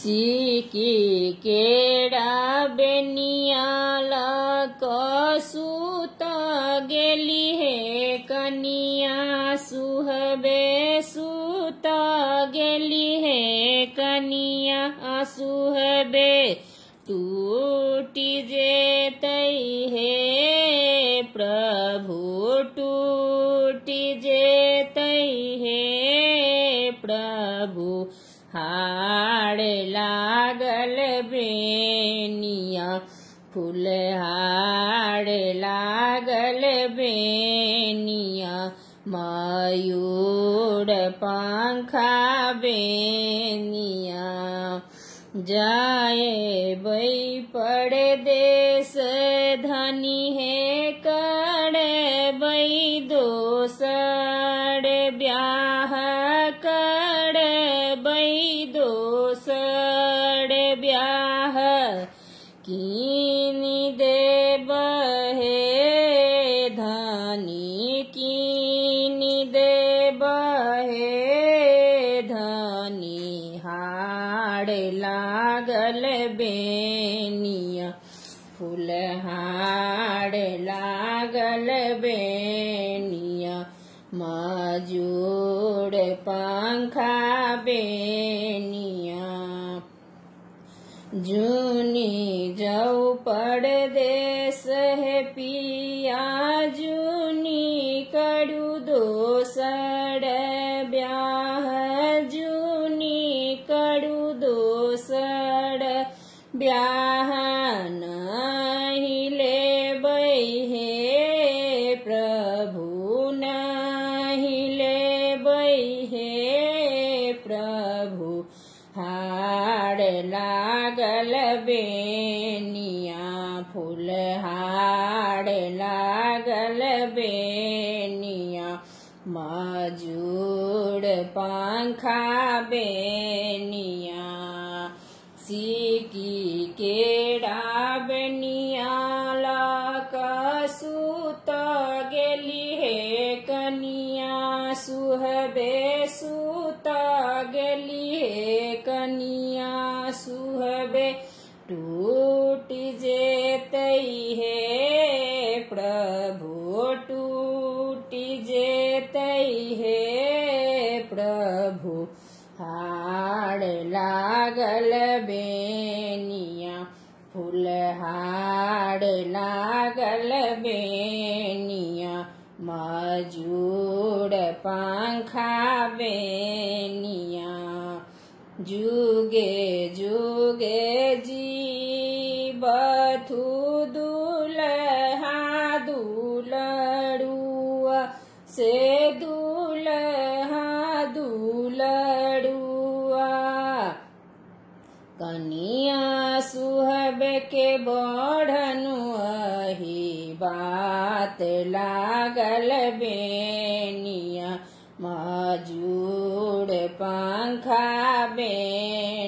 सीकी केड़ा बेनिया लकसूत गेली हे कनिया सुहबे सूत गेली हे कनिया सुहबे टूटी जेतै हे प्रभु टूटी जेतै हे प्रभु हाड़ लागल बेनिया फूल हाड़ लागल बेनिया मयूर पंखा बेनिया जाए बई परदेस धनी है करे बई दोसर ब्याह करे बई दोसर ब्याह कीनी देब हे धनी कीनी देब हे धनी हाड़ लागल बेनिया फूल हाड़ लागल बेनिया मजूर पंखा बेनिया जूनी जाऊ परदेस है पिया जूनी करू दोसर ब्याह जूनी करू दोसर ब्याह नहीं लेबै हे प्रभु नहीं लेबै हे प्रभु हाड़ लागल बेनिया फूल हाड़ लागल बेनिया मजूर पंखा बेनिया सीकी केड़ा बेनिया लकसूत गेली हे कनिया सुहबे सूत गेली हे कनिया सुहबे टूटी जेतै हे प्रभु टूटी जेतै हे प्रभु हाड़ लागल बेनिया फूल हाड़ लागल बेनिया मजूर पंखा बेनिया जुगे जुगे जीवथु दुल्हा दुलड़ुआ से दुल्हा दुलड़ुआ कनिया सुहब के बढ़नु अही बात लागल बेनिया मजूर पंखा बेनिया